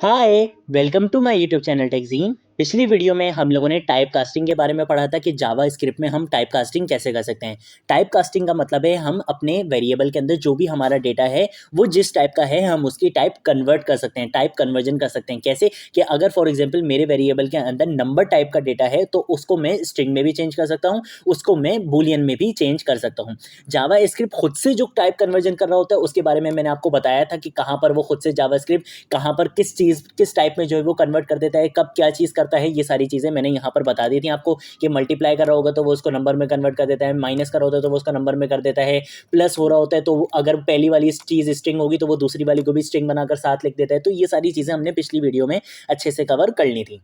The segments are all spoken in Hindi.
Hi, welcome to my YouTube channel टेकजीन। पिछली वीडियो में हम लोगों ने टाइप कास्टिंग के बारे में पढ़ा था कि जावा स्क्रिप्ट में हम टाइप कास्टिंग कैसे कर सकते हैं। टाइप कास्टिंग का मतलब है हम अपने वेरिएबल के अंदर जो भी हमारा डेटा है वो जिस टाइप का है हम उसकी टाइप कन्वर्ट कर सकते हैं, टाइप कन्वर्जन कर सकते हैं। कैसे कि अगर फॉर एग्जाम्पल मेरे वेरिएबल के अंदर नंबर टाइप का डेटा है तो उसको मैं स्ट्रिंग में भी चेंज कर सकता हूँ, उसको मैं बूलियन में भी चेंज कर सकता हूँ। जावा स्क्रिप्ट खुद से जो टाइप कन्वर्जन कर रहा होता है उसके बारे में मैंने आपको बताया था कि कहाँ पर वो खुद से जावा स्क्रिप्ट कहाँ पर किस चीज़ किस टाइप में जो है वो कन्वर्ट कर देता है, कब क्या चीज़ करता है, ये सारी चीज़ें मैंने यहाँ पर बता दी थी आपको कि मल्टीप्लाई कर रहा होगा तो वो उसको नंबर में कन्वर्ट कर देता है, माइनस कर रहा होता है तो वो उसका नंबर में कर देता है, प्लस हो रहा होता है तो अगर पहली वाली चीज़ स्ट्रिंग होगी तो वो दूसरी वाली को भी स्ट्रिंग बनाकर साथ लिख देता है। तो ये सारी चीज़ें हमने पिछली वीडियो में अच्छे से कवर कर ली थी।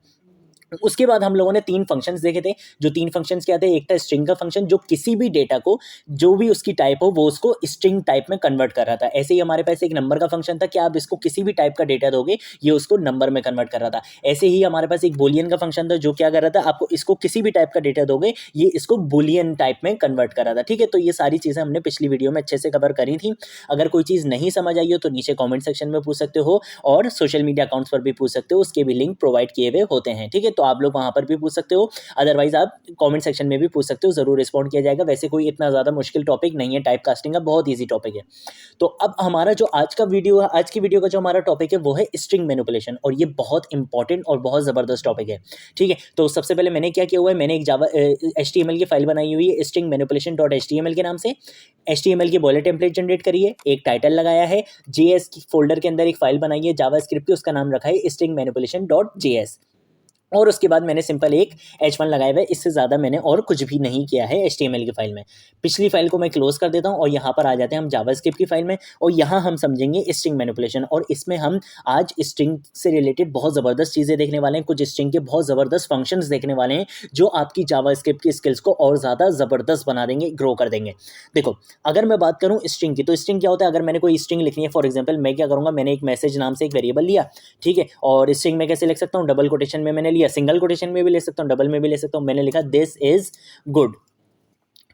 उसके बाद हम लोगों ने तीन फंक्शंस देखे थे। जो तीन फंक्शंस क्या थे, एक था स्ट्रिंग का फंक्शन जो किसी भी डेटा को जो भी उसकी टाइप हो वो उसको स्ट्रिंग टाइप में कन्वर्ट कर रहा था। ऐसे ही हमारे पास एक नंबर का फंक्शन था कि आप इसको किसी भी टाइप का डेटा दोगे ये उसको नंबर में कन्वर्ट कर रहा था। ऐसे ही हमारे पास एक बोलियन का फंक्शन था जो क्या कर रहा था, आपको इसको किसी भी टाइप का डेटा दोगे ये इसको बोलियन टाइप में कन्वर्ट कर रहा था। ठीक है, तो ये सारी चीज़ें हमने पिछली वीडियो में अच्छे से कवर करी थी। अगर कोई चीज़ नहीं समझ आई हो तो नीचे कॉमेंट सेक्शन में पूछ सकते हो और सोशल मीडिया अकाउंट्स पर भी पूछ सकते हो, उसके भी लिंक प्रोवाइड किए हुए होते हैं। ठीक है, तो आप लोग वहाँ पर भी पूछ सकते हो, अदरवाइज आप कमेंट सेक्शन में भी पूछ सकते हो, जरूर रिस्पॉन्ड किया जाएगा। वैसे कोई इतना ज़्यादा मुश्किल टॉपिक नहीं है, टाइप कास्टिंग का बहुत ईजी टॉपिक है। तो अब हमारा जो आज का वीडियो है, आज की वीडियो का जो हमारा टॉपिक है वो है स्ट्रिंग मैनिपुलेशन, और ये बहुत इंपॉर्टेंट और बहुत ज़बरदस्त टॉपिक है। ठीक है, तो सबसे पहले मैंने क्या किया हुआ है, मैंने एक जावा HTML की फाइल बनाई हुई है स्ट्रिंग मैनिपुलेशन डॉट HTML के नाम से। HTML की बॉयलर टेम्पलेट जनरेट करी है, एक टाइटल लगाया है, JS की फोल्डर के अंदर एक फाइल बनाई है जावा स्क्रिप्ट की, उसका नाम रखा है स्ट्रिंग मैनिपुलेशन डॉट JS, और उसके बाद मैंने सिंपल एक H1 लगाया हुआ है। इससे ज़्यादा मैंने और कुछ भी नहीं किया है HTML की फाइल में। पिछली फाइल को मैं क्लोज कर देता हूँ और यहाँ पर आ जाते हैं हम जावास्क्रिप्ट की फाइल में, और यहाँ हम समझेंगे स्ट्रिंग मैनिपुलेशन, और इसमें हम आज स्ट्रिंग से रिलेटेड बहुत ज़बरदस्त चीज़ें देखने वाले हैं। कुछ स्ट्रिंग के बहुत ज़बरदस्त फंक्शंस देखने वाले हैं जो आपकी जावास्क्रिप्ट की स्किल्स को और ज़्यादा ज़बरदस्त बना देंगे, ग्रो कर देंगे। देखो, अगर मैं बात करूँ स्ट्रिंग की, तो स्ट्रिंग क्या होता है, अगर मैंने कोई स्ट्रिंग लिखनी है, फॉर एग्जाम्पल मैं क्या करूँगा, मैंने एक मैसेज नाम से एक वेरिएबल लिया। ठीक है, और स्ट्रिंग में कैसे लिख सकता हूँ, डबल कोटेशन में मैंने लिया, सिंगल कोटेशन में भी ले सकता हूँ, डबल में भी ले सकता हूँ। मैंने लिखा दिस इज गुड।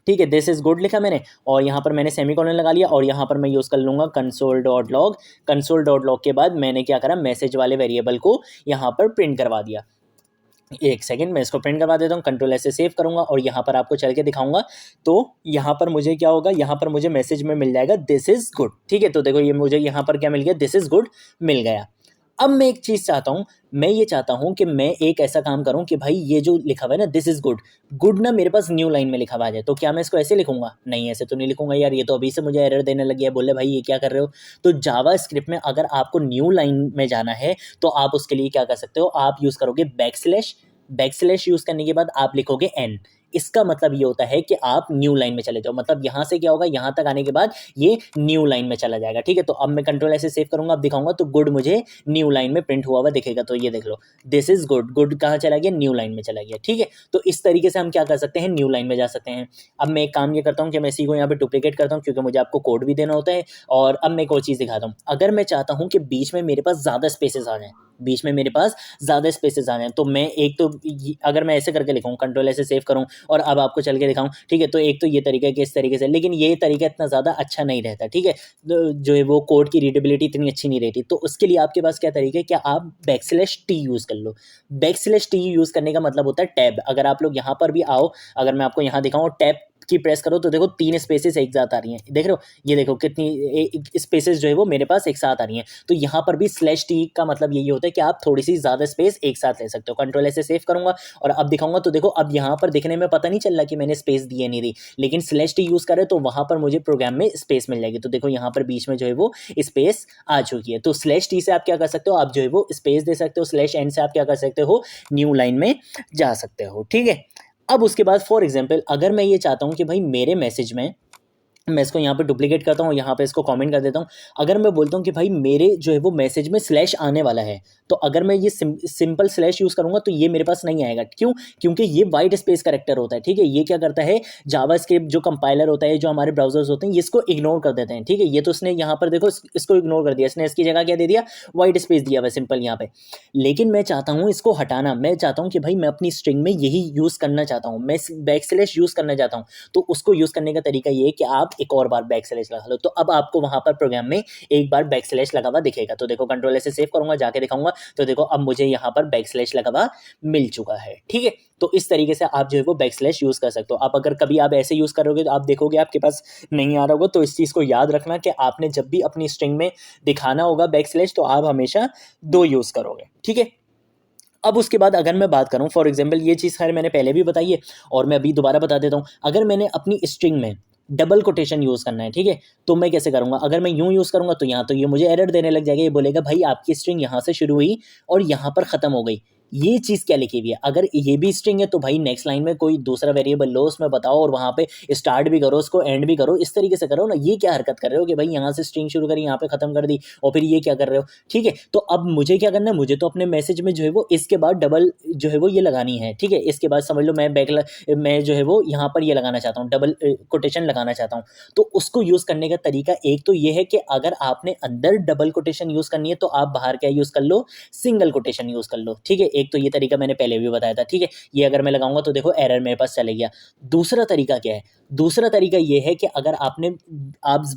ठीक है, दिस इज गुड लिखा मैंने, और यहाँ पर मैंने सेमीकोलन लगा लिया, और यहाँ पर मैं यूज़ कर लूँगा console dot log. Console dot log के बाद मैंने क्या करा, मैसेज वाले वेरिएबल को यहाँ पर प्रिंट करवा दिया। एक सेकंड, मैं इसको प्रिंट करवा देता हूँ, कंट्रोल ऐसे सेव करूँगा और यहाँ पर आपको चल के दिखाऊंगा। तो यहाँ पर मुझे क्या होगा, यहाँ पर मुझे मैसेज में मिल जाएगा दिस इज गुड। ठीक है, तो देखो ये मुझे यहाँ पर क्या मिल गया, दिस इज गुड मिल गया। अब मैं एक चीज़ चाहता हूँ, मैं ये चाहता हूँ कि मैं एक ऐसा काम करूँ कि भाई ये जो लिखा हुआ है ना दिस इज गुड, गुड ना मेरे पास न्यू लाइन में लिखा हुआ है। तो क्या मैं इसको ऐसे लिखूंगा? नहीं, ऐसे तो नहीं लिखूंगा यार, ये तो अभी से मुझे एरर देने लग गया है, बोले भाई ये क्या कर रहे हो। तो जावा स्क्रिप्ट में अगर आपको न्यू लाइन में जाना है तो आप उसके लिए क्या कर सकते हो, आप यूज़ करोगे बैकस्लैश। बैकस्लैश यूज़ करने के बाद आप लिखोगे एन। इसका मतलब ये होता है कि आप न्यू लाइन में चले जाओ, मतलब यहाँ से क्या होगा, यहाँ तक आने के बाद ये न्यू लाइन में चला जाएगा। ठीक है, तो अब मैं कंट्रोल ऐसे सेव करूंगा, अब दिखाऊंगा तो गुड मुझे न्यू लाइन में प्रिंट हुआ हुआ दिखेगा। तो ये देख लो, दिस इज गुड, गुड कहाँ चला गया, न्यू लाइन में चला गया। ठीक है, तो इस तरीके से हम क्या कर सकते हैं, न्यू लाइन में जा सकते हैं। अब मैं एक काम ये करता हूँ कि मैं इसी को यहाँ पे डुप्लीकेट करता हूँ क्योंकि मुझे आपको कोड भी देना होता है। और अब मैं एक और चीज़ दिखाता हूँ, अगर मैं चाहता हूँ कि बीच में मेरे पास ज़्यादा स्पेसेस आ जाएं, बीच में मेरे पास ज़्यादा स्पेसेस आ जाएं, तो मैं एक तो अगर मैं ऐसे करके लिखूँ, कंट्रोल ऐसे सेव करूँ और अब आपको चल के दिखाऊँ। ठीक है, तो एक तो ये तरीका है कि इस तरीके से, लेकिन ये तरीका इतना ज़्यादा अच्छा नहीं रहता। ठीक है, जो है वो कोड की रीडेबिलिटी इतनी अच्छी नहीं रहती। तो उसके लिए आपके पास क्या तरीका है, क्या आप बैकस्लैश टी यूज़ कर लो। बैकस्लैश टी यूज़ करने का मतलब होता है टैब। अगर आप लोग यहाँ पर भी आओ, अगर मैं आपको यहाँ दिखाऊँ टैब की प्रेस करो तो देखो तीन स्पेसेस एक साथ आ रही हैं, देख रहे हो, ये देखो कितनी स्पेसेस जो है वो मेरे पास एक साथ आ रही हैं। तो यहाँ पर भी स्लैश टी का मतलब यही होता है कि आप थोड़ी सी ज़्यादा स्पेस एक साथ ले सकते हो। कंट्रोल ऐसे सेव करूँगा और अब दिखाऊंगा तो देखो, अब यहाँ पर दिखने में पता नहीं चल रहा कि मैंने स्पेस दी है नहीं दी, लेकिन स्लैश टी यूज़ करें तो वहाँ पर मुझे प्रोग्राम में स्पेस मिल जाएगी। तो देखो यहाँ पर बीच में जो है वो स्पेस आ चुकी है। तो स्लैश टी से आप क्या कर सकते हो, आप जो है वो स्पेस दे सकते हो। स्लैश एन से आप क्या कर सकते हो, न्यू लाइन में जा सकते हो। ठीक है, अब उसके बाद फॉर एग्जांपल अगर मैं ये चाहता हूँ कि भाई मेरे मैसेज में, मैं इसको यहाँ पे डुप्लीकेट करता हूँ, यहाँ पे इसको कमेंट कर देता हूँ। अगर मैं बोलता हूँ कि भाई मेरे जो है वो मैसेज में स्लैश आने वाला है, तो अगर मैं ये सिंपल स्लैश यूज़ करूँगा तो ये मेरे पास नहीं आएगा। क्यों? क्योंकि ये वाइट स्पेस करेक्टर होता है। ठीक है, ये क्या करता है, जावास्क्रिप्ट जो कंपाइलर होता है, जो हमारे ब्राउजर्स होते हैं, ये इसको इग्नोर कर देते हैं। ठीक है, ये तो इसने यहाँ पर देखो इसको इग्नोर कर दिया, इसने इसकी जगह क्या दे दिया, वाइट स्पेस दिया हुआ सिंपल यहाँ पे। लेकिन मैं चाहता हूँ इसको हटाना, मैं चाहता हूँ कि भाई मैं अपनी स्ट्रिंग में यही यूज़ करना चाहता हूँ, मैं बैक स्लैश यूज़ करना चाहता हूँ। तो उसको यूज़ करने का तरीका ये है कि आप एक और बार बैक स्लैश लगा लो, तो अब आपको वहाँ पर प्रोग्राम में एक बार बैक स्लैश लगा हुआ दिखेगा। तो देखो कंट्रोल से सेव करूँगा, जाके दिखाऊंगा, तो देखो अब मुझे यहाँ पर बैक स्लैश लगा हुआ मिल चुका है। ठीक है, तो इस तरीके से आप जो है वो बैक स्लैश यूज़ कर सकते हो। आप अगर कभी आप ऐसे यूज़ करोगे तो आप देखोगे आपके पास नहीं आ रहा होगा, तो इस चीज़ को याद रखना कि आपने जब भी अपनी स्ट्रिंग में दिखाना होगा बैक स्लैश, तो आप हमेशा 2 यूज़ करोगे। ठीक है, अब उसके बाद अगर मैं बात करूं, फॉर एग्जांपल ये चीज़ खैर मैंने पहले भी बताई है और मैं अभी दोबारा बता देता हूं। अगर मैंने अपनी स्ट्रिंग में डबल कोटेशन यूज़ करना है, ठीक है, तो मैं कैसे करूंगा? अगर मैं यूं यूज़ करूंगा तो यहाँ तो ये मुझे एरर देने लग जाएगा, ये बोलेगा भाई आपकी स्ट्रिंग यहाँ से शुरू हुई और यहाँ पर ख़त्म हो गई, ये चीज़ क्या लिखी हुई है? अगर ये भी स्ट्रिंग है तो भाई नेक्स्ट लाइन में कोई दूसरा वेरिएबल लो, उसमें बताओ और वहाँ पे स्टार्ट भी करो, उसको एंड भी करो, इस तरीके से करो ना। ये क्या हरकत कर रहे हो कि भाई यहाँ से स्ट्रिंग शुरू करी, यहाँ पे खत्म कर दी और फिर ये क्या कर रहे हो? ठीक है, तो अब मुझे क्या करना है, मुझे तो अपने मैसेज में जो है वो इसके बाद डबल जो है वो ये लगानी है। ठीक है, इसके बाद समझ लो मैं जो है वो यहाँ पर ये लगाना चाहता हूँ, डबल कोटेशन लगाना चाहता हूँ। तो उसको यूज़ करने का तरीका एक तो ये है कि अगर आपने अंदर डबल कोटेशन यूज़ करनी है तो आप बाहर क्या यूज़ कर लो, सिंगल कोटेशन यूज़ कर लो। ठीक है, एक तो ये तरीका मैंने पहले भी बताया था। ठीक है, ये अगर मैं लगाऊंगा तो देखो एरर मेरे पास चले गया। दूसरा तरीका क्या है? दूसरा तरीका ये है कि अगर आप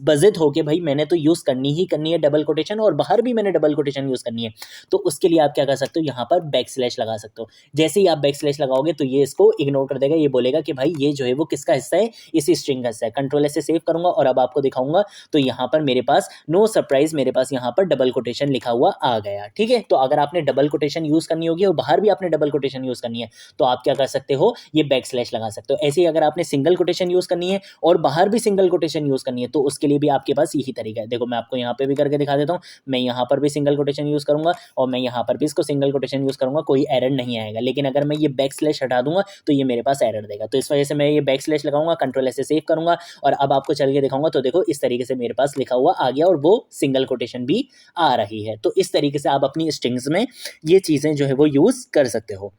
बजित हो कि भाई मैंने तो यूज़ करनी ही करनी है डबल कोटेशन और बाहर भी मैंने डबल कोटेशन यूज़ करनी है, तो उसके लिए आप क्या कर सकते हो, यहाँ पर बैक स्लैश लगा सकते हो। जैसे ही आप बैक स्लैश लगाओगे तो ये इसको इग्नोर कर देगा, ये बोलेगा कि भाई ये जो है वो किसका हिस्सा है, इसी स्ट्रिंग का हिस्सा है। कंट्रोल एस से सेव करूंगा और अब आपको दिखाऊंगा, तो यहाँ पर मेरे पास नो सरप्राइज, मेरे पास यहाँ पर डबल कोटेशन लिखा हुआ आ गया। ठीक है, तो अगर आपने डबल कोटेशन यूज़ करनी होगी और बाहर भी आपने डबल कोटेशन यूज़ करनी है तो आप क्या कर सकते हो, ये बैक स्लैश लगा सकते हो। ऐसे ही अगर आपने सिंगल कोटेशन यूज़ करनी है और बाहर भी सिंगल कोटेशन यूज़ करनी है तो उसके लिए भी आपके पास यही तरीका है। देखो मैं आपको यहाँ पे भी करके दिखा देता हूँ, मैं यहाँ पर भी सिंगल कोटेशन यूज़ करूँगा और मैं यहाँ पर भी इसको सिंगल कोटेशन यूज़ करूँगा, कोई एरर नहीं आएगा। लेकिन अगर मैं ये बैक स्लैश हटा दूंगा तो ये मेरे पास एरर देगा। तो इस वजह से मैं ये बैक स्लैश लगाऊंगा, कंट्रोल ऐसे सेव करूँगा और अब आपको चल के दिखाऊंगा, तो देखो इस तरीके से मेरे पास लिखा हुआ आ गया और वो सिंगल कोटेशन भी आ रही है। तो इस तरीके से आप अपनी स्ट्रिंग्स में ये चीज़ें जो है वो यूज़ कर सकते हो।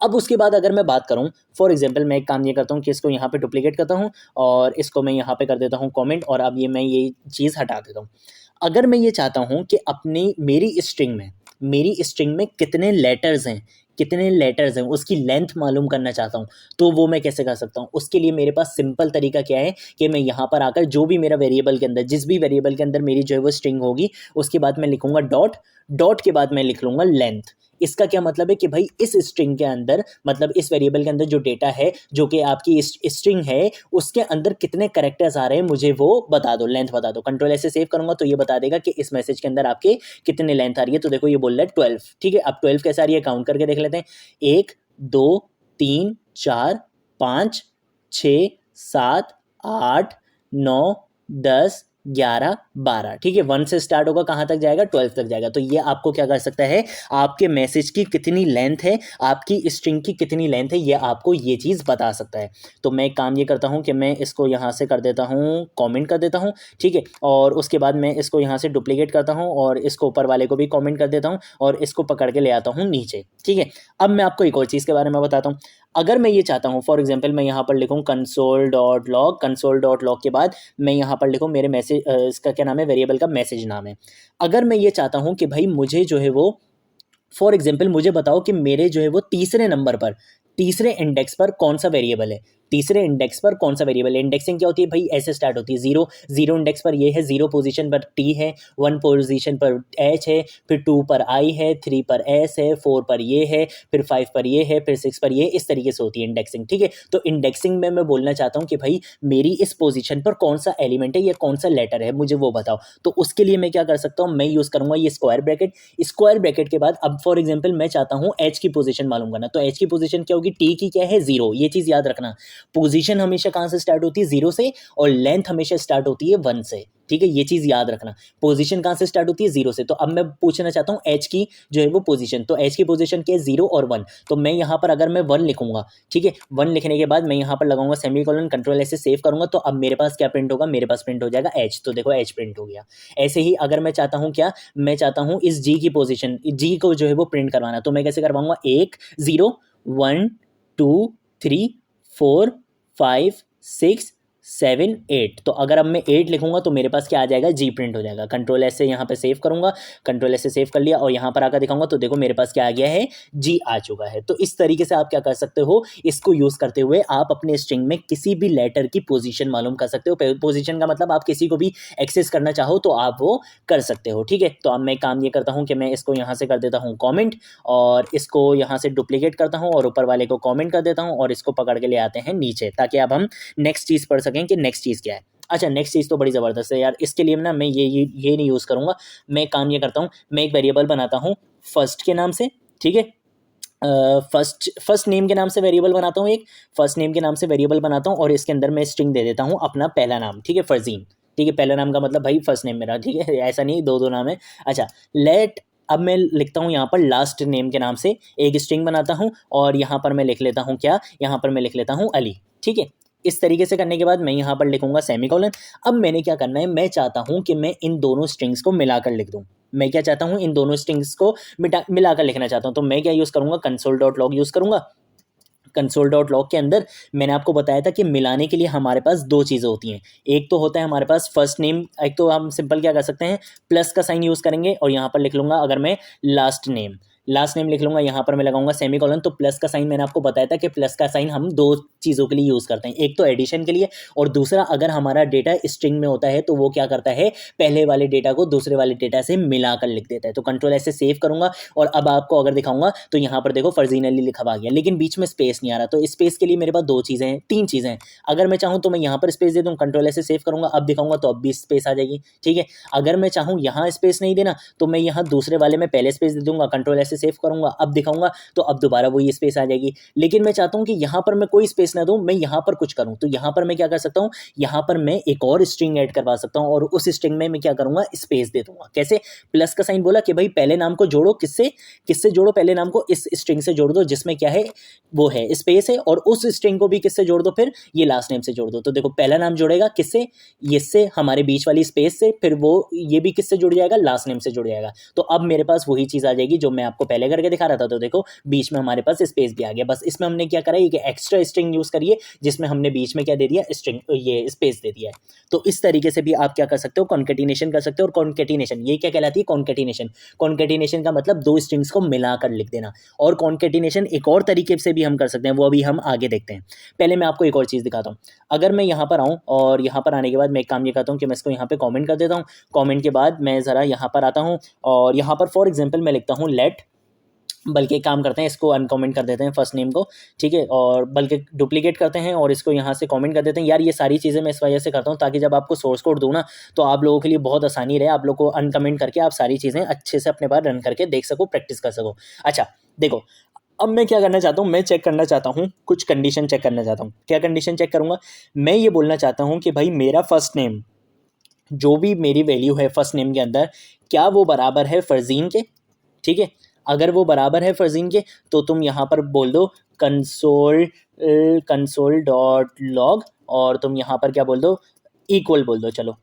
अब उसके बाद अगर मैं बात करूं, फॉर एग्जांपल मैं एक काम ये करता हूं कि इसको यहाँ पे डुप्लीकेट करता हूं और इसको मैं यहाँ पे कर देता हूं कमेंट और अब मैं ये चीज़ हटा देता हूं। अगर मैं ये चाहता हूं कि मेरी स्ट्रिंग में कितने लेटर्स हैं उसकी लेंथ मालूम करना चाहता हूं, तो वो मैं कैसे कर सकता हूं? उसके लिए मेरे पास सिंपल तरीका क्या है कि मैं यहाँ पर आकर जो भी मेरा वेरिएबल के अंदर, जिस भी वेरिएबल के अंदर मेरी जो है वो स्ट्रिंग होगी, उसके बाद मैं लिखूंगा डॉट, डॉट के बाद मैं लिख लूंगा लेंथ। इसका क्या मतलब है कि भाई इस स्ट्रिंग के अंदर, मतलब इस वेरिएबल के अंदर जो डेटा है, जो कि आपकी स्ट्रिंग है, उसके अंदर कितने कैरेक्टर्स आ रहे हैं मुझे वो बता दो, लेंथ बता दो। कंट्रोल ऐसे सेव करूंगा तो ये बता देगा कि इस मैसेज के अंदर आपके कितने लेंथ आ रही है। तो देखो ये बोल रहा है 12। ठीक है, अब 12 कैसे आ रही है काउंट करके देख लेते हैं। 1 2 3 4 5 6 7 8 9 10 11 12। ठीक है, 1 से स्टार्ट होगा, कहाँ तक जाएगा, 12 तक जाएगा। तो ये आपको क्या कर सकता है, आपके मैसेज की कितनी लेंथ है, आपकी स्ट्रिंग की कितनी लेंथ है, ये आपको ये चीज़ बता सकता है। तो मैं एक काम ये करता हूँ कि मैं इसको यहाँ से कर देता हूँ, कमेंट कर देता हूँ। ठीक है, और उसके बाद मैं इसको यहाँ से डुप्लीकेट करता हूँ और इसको ऊपर वाले को भी कमेंट कर देता हूँ और इसको पकड़ के ले आता हूँ नीचे। ठीक है, अब मैं आपको एक और चीज़ के बारे में बताता हूँ। अगर मैं ये चाहता हूँ, फॉर एग्जाम्पल मैं यहाँ पर लिखूँ कंसोल डॉट लॉग के बाद मैं यहाँ पर लिखूँ मेरे मैसेज, इसका क्या नाम है, वेरिएबल का मैसेज नाम है। अगर मैं ये चाहता हूँ कि भाई मुझे जो है वो, फॉर एग्जाम्पल मुझे बताओ कि मेरे जो है वो तीसरे नंबर पर, तीसरे इंडेक्स पर कौन सा वेरिएबल है, तीसरे इंडेक्स पर कौन सा वेरिएबल है। इंडेक्सिंग क्या होती है भाई, ऐसे स्टार्ट होती है, जीरो इंडेक्स पर ये है, 0 पोजीशन पर टी है, 1 पोजीशन पर एच है, फिर 2 पर आई है, 3 पर एस है, 4 पर ये है, फिर 5 पर ये है, फिर 6 पर ये, इस तरीके से होती है इंडेक्सिंग। ठीक है, तो इंडेक्सिंग में मैं बोलना चाहता हूँ कि भाई मेरी इस पोजीशन पर कौन सा एलिमेंट है या कौन सा लेटर है, मुझे वो बताओ। तो उसके लिए मैं क्या कर सकता हूँ, मैं यूज़ करूँगा ये स्क्वायर ब्रैकेट के बाद अब फॉर एग्जाम्पल मैं चाहता हूँ एच की पोजीशन मालूम करना, तो एच की पोजीशन क्या होगी, टी की क्या है, 0। ये चीज़ याद रखना, पोजीशन हमेशा कहाँ से स्टार्ट होती है, 0 से, और लेंथ हमेशा स्टार्ट होती है 1 से। ठीक है, ये चीज़ याद रखना, पोजीशन कहाँ से स्टार्ट होती है, 0 से। तो अब मैं पूछना चाहता हूँ एच की जो है वो पोजीशन, तो एच की पोजीशन क्या है, 0 और 1। तो मैं यहाँ पर अगर मैं 1 लिखूंगा, ठीक है, 1 लिखने के बाद मैं यहाँ पर लगाऊंगा सेमीकोलन, कंट्रोल ऐसे सेव करूंगा, तो अब मेरे पास क्या प्रिंट होगा, मेरे पास प्रिंट हो जाएगा एच। तो देखो एच प्रिंट हो गया। ऐसे ही अगर मैं चाहता हूँ क्या, मैं चाहता हूँ इस जी की पोजीशन, जी को जो है वो प्रिंट करवाना, तो मैं कैसे करवाऊंगा, 1 0 1 2 3 4 5 6 7 8। तो अगर अब मैं 8 लिखूंगा तो मेरे पास क्या आ जाएगा, जी प्रिंट हो जाएगा। कंट्रोल एस से यहाँ पे सेव करूंगा, कंट्रोल एस से सेव कर लिया और यहाँ पर आकर दिखाऊंगा तो देखो मेरे पास क्या आ गया है, जी आ चुका है। तो इस तरीके से आप क्या कर सकते हो, इसको यूज करते हुए आप अपने स्ट्रिंग में किसी भी लेटर की पोजीशन मालूम कर सकते हो। पोजीशन का मतलब आप किसी को भी एक्सेस करना चाहो तो आप वो कर सकते हो, ठीक है। तो अब मैं काम ये करता हूँ कि मैं इसको यहाँ से कर देता हूँ कॉमेंट और इसको यहाँ से डुप्लीकेट करता हूँ और ऊपर वाले को कॉमेंट कर देता हूँ और इसको पकड़ के ले आते हैं नीचे, ताकि अब हम नेक्स्ट चीज़ पढ़ सकें कि नेक्स्ट चीज़ क्या है। अच्छा, नेक्स्ट चीज़ तो बड़ी ज़बरदस्त है यार। इसके लिए ना मैं ये नहीं यूज़ करूँगा। मैं काम ये करता हूँ, मैं एक वेरिएबल बनाता हूँ फर्स्ट के नाम से, ठीक है। फर्स्ट नेम के नाम से वेरिएबल बनाता हूँ, एक फर्स्ट नेम के नाम से वेरिएबल बनाता हूँ और इसके अंदर मैं स्ट्रिंग दे देता हूँ अपना पहला नाम, ठीक है, फरजीन, ठीक है। पहला नाम का मतलब भाई फर्स्ट नेम मेरा, ठीक है, ऐसा नहीं दो दो नाम है। अच्छा, लेट अब मैं लिखता हूँ यहाँ पर लास्ट नेम के नाम से एक स्ट्रिंग बनाता हूँ और यहाँ पर मैं लिख लेता हूँ क्या, यहाँ पर मैं लिख लेता हूँ अली, ठीक है। इस तरीके से करने के बाद मैं यहाँ पर लिखूंगा सेमीकोलन। अब मैंने क्या करना है, मैं चाहता हूँ कि मैं इन दोनों स्ट्रिंग्स को मिलाकर लिख दूँ। मैं क्या चाहता हूँ, इन दोनों स्ट्रिंग्स को मिलाकर लिखना चाहता हूँ। तो मैं क्या यूज़ करूँगा, कंसोल डॉट लॉग यूज़ करूँगा। कंसोल डॉट लॉग के अंदर मैंने आपको बताया था कि मिलाने के लिए हमारे पास दो चीज़ें होती हैं। एक तो होता है हमारे पास फर्स्ट नेम, एक तो हम सिंपल क्या कर सकते हैं, प्लस का साइन यूज़ करेंगे और यहाँ पर लिख लूँगा अगर मैं लास्ट नेम लिख लूँगा, यहाँ पर मैं लगाऊंगा सेमीकोलन। तो प्लस का साइन मैंने आपको बताया था कि प्लस का साइन हम दो चीज़ों के लिए यूज़ करते हैं, एक तो एडिशन के लिए और दूसरा अगर हमारा डेटा स्ट्रिंग में होता है तो वो क्या करता है, पहले वाले डेटा को दूसरे वाले डेटा से मिलाकर लिख देता है। तो कंट्रोल ऐसे सेव करूंगा और अब आपको अगर दिखाऊंगा तो यहाँ पर देखो फरजीन अली लिखा आ गया, लेकिन बीच में स्पेस नहीं आ रहा। तो स्पेस के लिए मेरे पास दो चीज़ें हैं, तीन चीज़ें हैं। अगर मैं चाहूँ तो मैं यहाँ पर स्पेस दे दूँ, कंट्रोल ऐसे सेव करूंगा, अब दिखाऊंगा तो अब भी स्पेस आ जाएगी, ठीक है। अगर मैं चाहूँ यहाँ स्पेस नहीं देना तो मैं यहाँ दूसरे वाले में पहले स्पेस दे दूंगा, कंट्रोल ऐसे सेव करूंगा, अब दिखाऊंगा तो अब दोबारा वही स्पेस आ जाएगी। लेकिन मैं चाहता हूं कि यहां पर मैं कोई स्पेस ना दूं, मैं यहां पर कुछ करूं। तो यहां पर मैं क्या कर सकता हूं, यहां पर मैं एक और स्ट्रिंग ऐड करवा सकता हूं और उस स्ट्रिंग में मैं क्या करूंगा, स्पेस दे दूंगा। कैसे, प्लस का साइन बोला कि भाई पहले नाम को जोड़ो, किससे किससे जोड़ो, पहले नाम को इस स्ट्रिंग से जोड़ दो जिसमें क्या है, वो है स्पेस है, और उस स्ट्रिंग को भी किससे जोड़ दो, फिर ये लास्ट नेम से जोड़ दो। तो देखो पहला नाम जुड़ेगा किससे, इससे, हमारे बीच वाली स्पेस से, फिर वो ये भी किससे जुड़ जाएगा, लास्ट नेम से जुड़ जाएगा। तो अब मेरे पास वही चीज़ आ जाएगी जो मैं आपको पहले करके दिखा रहा था। तो देखो बीच में हमारे पास स्पेस भी आ गया। बस इसमें हमने क्या करा, एक एक्स्ट्रा स्ट्रिंग यूज करिए जिसमें हमने बीच में क्या दे दिया, स्ट्रिंग, ये स्पेस दे दिया है। तो इस तरीके से भी आप क्या कर सकते हो, कॉन्केटिनेशन कर सकते हो। और कॉन्केटिनेशन ये क्या कहलाती है, कॉन्केटिनेशन। कॉन्केटिनेशन का मतलब दो स्ट्रिंग्स को मिलाकर लिख देना। और कॉन्केटिनेशन एक और तरीके से भी हम कर सकते हैं, वो अभी हम आगे देखते हैं। पहले मैं आपको एक और चीज़ दिखाता हूँ। अगर मैं यहाँ पर आऊँ और यहाँ पर आने के बाद मैं एक काम ये करता हूँ कि मैं इसको यहाँ पे कॉमेंट कर देता हूँ। कॉमेंट के बाद मैं ज़रा यहाँ पर आता हूँ और यहाँ पर फॉर एग्जाम्पल मैं लिखता हूँ लेट, बल्कि काम करते हैं इसको अनकमेंट कर देते हैं फर्स्ट नेम को, ठीक है, और बल्कि डुप्लीकेट करते हैं और इसको यहाँ से कमेंट कर देते हैं। यार ये सारी चीज़ें मैं इस वजह से करता हूँ ताकि जब आपको सोर्स कोड दूँ ना तो आप लोगों के लिए बहुत आसानी रहे, आप लोग को अनकमेंट करके आप सारी चीज़ें अच्छे से अपने पास रन करके देख सको, प्रैक्टिस कर सको। अच्छा देखो, अब मैं क्या करना चाहता हूँ, मैं चेक करना चाहता हूँ, कुछ कंडीशन चेक करना चाहता हूँ। क्या कंडीशन चेक करूँगा, मैं ये बोलना चाहता हूँ कि भाई मेरा फर्स्ट नेम, जो भी मेरी वैल्यू है फर्स्ट नेम के अंदर, क्या वो बराबर है फरजीन के, ठीक है। अगर वो बराबर है फरजीन के तो तुम यहाँ पर बोल दो कंसोल कंसोल डॉट लॉग और तुम यहाँ पर क्या बोल दो, इक्वल बोल दो। चलो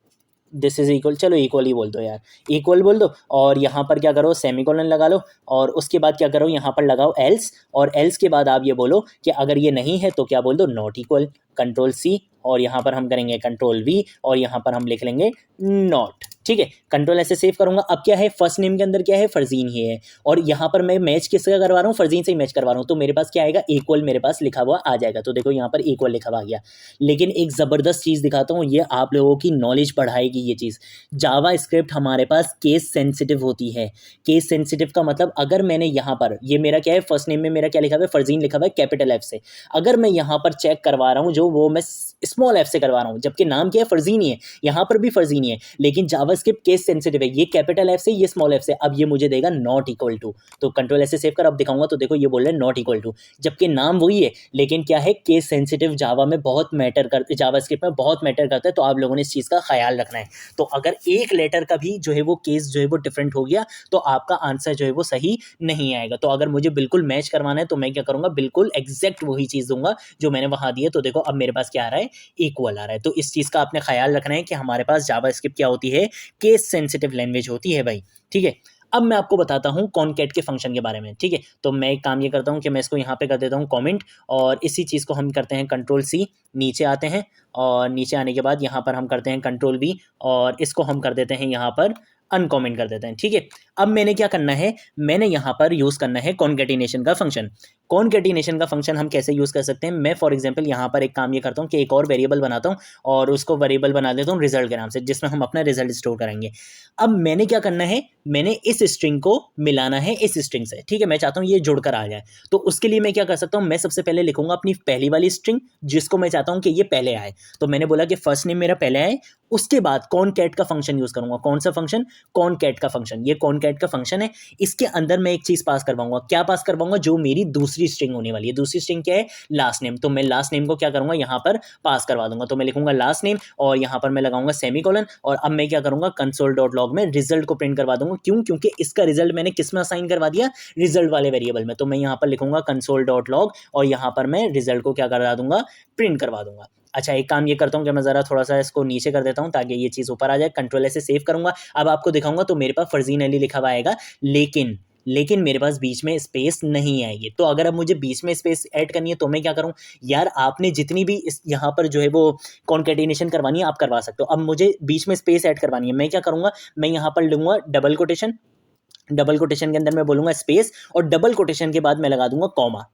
दिस इज इक्वल, चलो इक्वल ही बोल दो यार, इक्वल बोल दो। और यहाँ पर क्या करो, सेमीकोलन लगा लो और उसके बाद क्या करो, यहाँ पर लगाओ एल्स, और एल्स के बाद आप ये बोलो कि अगर ये नहीं है तो क्या बोल दो, नॉट इक्वल। कंट्रोल सी और यहाँ पर हम करेंगे कंट्रोल वी और यहाँ पर हम लिख लेंगे नॉट, ठीक है। कंट्रोल ऐसे सेव करूंगा। अब क्या है, फर्स्ट नेम के अंदर क्या है, फरजीन ही है, और यहाँ पर मैं मैच किसका करवा रहा हूँ, फरजीन से ही मैच करवा रहा हूँ। तो मेरे पास क्या आएगा, इक्वल मेरे पास लिखा हुआ आ जाएगा। तो देखो यहाँ पर इक्वल लिखा हुआ आ गया। लेकिन एक ज़बरदस्त चीज़ दिखाता हूँ, ये आप लोगों की नॉलेज बढ़ाएगी ये चीज़। जावा स्क्रिप्ट हमारे पास केस सेंसिटिव होती है। केस सेंसिटिव का मतलब, अगर मैंने यहाँ पर, ये मेरा क्या है, फर्स्ट नेम में मेरा क्या लिखा हुआ है, फरजीन लिखा हुआ है कैपिटल एफ से, अगर मैं यहाँ पर चेक करवा रहा हूँ जो वो मैं स्मॉल एफ से करवा रहा हूँ, जबकि नाम क्या है, फरजीन ही है, यहाँ पर भी फरजीन ही है, लेकिन जावास्क्रिप्ट केस सेंसिटिव है, ये कैपिटल एफ से, ये स्मॉल एफ से। अब ये मुझे देगा नॉट इक्वल टू। तो कंट्रोल ऐसे सेव कर, अब दिखाऊंगा तो देखो ये बोल रहे हैं नॉट इक्वल टू, जबकि नाम वही है, लेकिन क्या है, केस सेंसिटिव जावा में बहुत मैटर करते, जावास्क्रिप्ट में बहुत मैटर करता है। तो आप लोगों ने इस चीज़ का ख्याल रखना है। तो अगर एक लेटर का भी जो है वो केस जो है वो डिफरेंट हो गया तो आपका आंसर जो है वो सही नहीं आएगा। तो अगर मुझे बिल्कुल मैच करवाना है तो मैं क्या करूँगा, बिल्कुल एग्जैक्ट वही चीज़ दूंगा जो मैंने वहाँ दी है। तो देखो अब मेरे पास क्या आ रहा है, इक्वल आ रहा है। तो इस चीज़ का आपने ख्याल रखना है कि हमारे पास जावास्क्रिप्ट क्या होती है, केस सेंसिटिव लैंग्वेज होती है भाई, ठीक है। अब मैं आपको बताता हूँ कॉनकैट के फंक्शन के बारे में, ठीक है। तो मैं एक काम ये करता हूँ कि मैं इसको यहाँ पे कर देता हूँ कमेंट, और इसी चीज़ को हम करते हैं कंट्रोल सी, नीचे आते हैं, और नीचे आने के बाद यहाँ पर हम करते हैं कंट्रोल वी, और इसको हम कर देते हैं यहाँ पर अनकॉमेंट कर देते हैं, ठीक है। अब मैंने क्या करना है, मैंने यहाँ पर यूज़ करना है कॉनकैटिनेशन का फंक्शन। कॉनकैटिनेशन का फंक्शन हम कैसे यूज़ कर सकते हैं, मैं फॉर एग्जांपल यहाँ पर एक काम ये करता हूँ कि एक और वेरिएबल बनाता हूँ और उसको वेरिएबल बना देता हूँ रिजल्ट के नाम से, जिसमें हम अपना रिजल्ट स्टोर करेंगे। अब मैंने क्या करना है, मैंने इस स्ट्रिंग को मिलाना है इस स्ट्रिंग से, ठीक है। मैं चाहता हूँ ये जुड़कर आ जाए, तो उसके लिए मैं क्या कर सकता हूँ, मैं सबसे पहले लिखूंगा अपनी पहली वाली स्ट्रिंग जिसको मैं चाहता हूँ कि ये पहले आए। तो मैंने बोला कि फर्स्ट नेम मेरा पहले आए, उसके बाद कॉनकैट का फंक्शन यूज करूंगा। कौन सा फंक्शन, कॉनकैट का फंक्शन। ये कॉनकैट का फंक्शन है, इसके अंदर मैं एक चीज पास करवाऊंगा। क्या पास करवाऊंगा, जो मेरी दूसरी स्ट्रिंग होने वाली है। दूसरी स्ट्रिंग क्या है, लास्ट नेम। तो मैं लास्ट नेम को क्या करूंगा, यहाँ पर पास करवा दूंगा। तो मैं लिखूंगा लास्ट नेम और यहाँ पर मैं लगाऊंगा सेमीकोलन, और अब मैं क्या करूंगा, कंसोल डॉट लॉग में रिजल्ट को प्रिंट करवा दूंगा। क्यों, क्योंकि इसका रिजल्ट मैंने किस में असाइन करवा दिया, रिजल्ट वाले वेरिएबल में। तो मैं यहाँ पर लिखूंगा कंसोल डॉट लॉग और यहाँ पर मैं रिजल्ट को क्या करवा दूंगा, प्रिंट करवा दूंगा। अच्छा, एक काम ये करता हूँ कि मैं ज़रा थोड़ा सा इसको नीचे कर देता हूँ ताकि ये चीज़ ऊपर आ जाए। कंट्रोल ऐसे सेव करूंगा। अब आपको दिखाऊंगा तो मेरे पास फर्जीन अली लिखा हुआ आएगा, लेकिन मेरे पास बीच में स्पेस नहीं आएगी। तो अगर अब मुझे बीच में स्पेस ऐड करनी है तो मैं क्या करूं, यार आपने जितनी भी इस यहाँ पर जो है वो कॉन्केटिनेशन करवानी है आप करवा सकते हो। अब मुझे बीच में स्पेस ऐड करवानी है, मैं क्या करूंगा, मैं यहाँ पर लूंगा डबल कोटेशन, डबल कोटेशन के अंदर मैं बोलूंगा स्पेस, और डबल कोटेशन के बाद मैं लगा दूंगा कॉमा।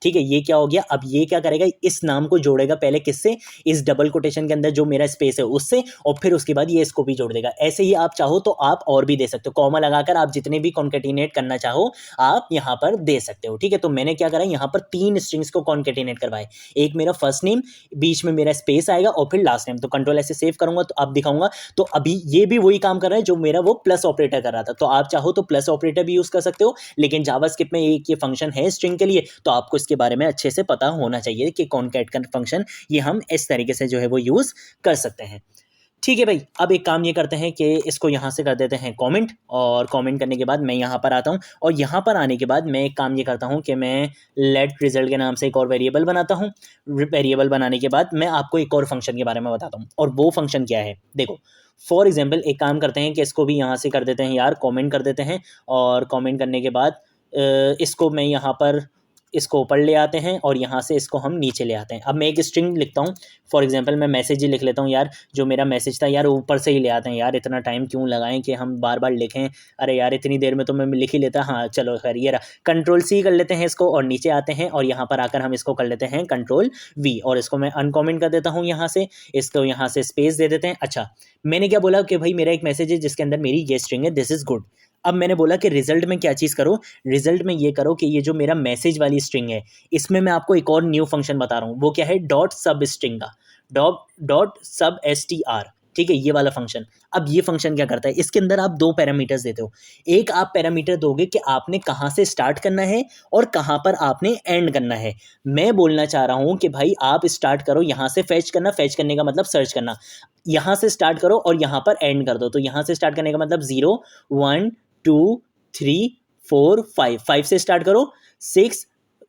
ठीक है, ये क्या हो गया, अब ये क्या करेगा, इस नाम को जोड़ेगा पहले किससे, इस डबल कोटेशन के अंदर जो मेरा स्पेस है उससे, और फिर उसके बाद ये इसको भी जोड़ देगा। ऐसे ही आप चाहो तो आप और भी दे सकते हो, कॉमा लगाकर आप जितने भी कॉन्केटिनेट करना चाहो आप यहाँ पर दे सकते हो। ठीक है, तो मैंने क्या करा, यहाँ पर 3 स्ट्रिंग्स को कॉन्केटिनेट करवाए। एक मेरा फर्स्ट नेम, बीच में मेरा स्पेस आएगा और फिर लास्ट नेम। तो कंट्रोल ऐसे सेव करूंगा तो आप दिखाऊंगा। तो अभी ये भी वही काम कर रहा है जो मेरा वो प्लस ऑपरेटर कर रहा था। तो आप चाहो तो प्लस ऑपरेटर भी यूज कर सकते हो, लेकिन जावास्क्रिप्ट में एक ये फंक्शन है स्ट्रिंग के लिए, तो आपको इसके बारे में अच्छे से पता होना चाहिए कि कॉनकैट का फंक्शन ये हम इस तरीके से जो है वो यूज कर सकते हैं। ठीक है भाई, अब एक काम ये करते हैं कि इसको यहाँ से कर देते हैं कमेंट, और कमेंट करने के बाद मैं यहाँ पर आता हूँ, और यहाँ पर आने के बाद मैं एक काम ये करता हूँ कि मैं लेट रिजल्ट के नाम से एक और वेरिएबल बनाता हूँ। वेरिएबल बनाने के बाद मैं आपको एक और फंक्शन के बारे में बताता हूँ, और वो फंक्शन क्या है देखो। फॉर एग्जाम्पल एक काम करते हैं कि इसको भी यहाँ से कर देते हैं यार, कॉमेंट कर देते हैं, और कॉमेंट करने के बाद इसको मैं यहाँ पर इसको ऊपर ले आते हैं और यहाँ से इसको हम नीचे ले आते हैं। अब मैं एक स्ट्रिंग लिखता हूँ, फॉर एग्जांपल मैं मैसेज ही लिख लेता हूँ यार, जो मेरा मैसेज था यार ऊपर से ही ले आते हैं यार, इतना टाइम क्यों लगाएं कि हम बार बार लिखें, अरे यार इतनी देर में तो मैं लिख ही लेता। हाँ चलो खैर, ये रहा, कंट्रोल सी कर लेते हैं इसको और नीचे आते हैं, और यहाँ पर आकर हम इसको कर लेते हैं कंट्रोल वी, और इसको मैं अनकॉमेंट कर देता हूँ यहाँ से, इसको यहाँ से स्पेस दे देते हैं। अच्छा, मैंने क्या बोला कि भाई मेरा एक मैसेज है जिसके अंदर मेरी ये स्ट्रिंग है, दिस इज गुड। अब मैंने बोला कि रिजल्ट में क्या चीज़ करो, रिजल्ट में ये करो कि ये जो मेरा मैसेज वाली स्ट्रिंग है इसमें मैं आपको एक और न्यू फंक्शन बता रहा हूँ, वो क्या है, डॉट सब स्ट्रिंग का, डॉट सब str। ठीक है, ये वाला फंक्शन। अब ये फंक्शन क्या करता है, इसके अंदर आप 2 पैरामीटर्स देते हो। एक आप पैरामीटर दोगे कि आपने कहाँ से स्टार्ट करना है और कहाँ पर आपने एंड करना है। मैं बोलना चाह रहा हूँ कि भाई आप स्टार्ट करो यहाँ से, फैच करना, फैच करने का मतलब सर्च करना, यहाँ से स्टार्ट करो और यहाँ पर एंड कर दो। तो यहाँ से स्टार्ट करने का मतलब 0 1 2 3 4 5, 5 से स्टार्ट करो, 6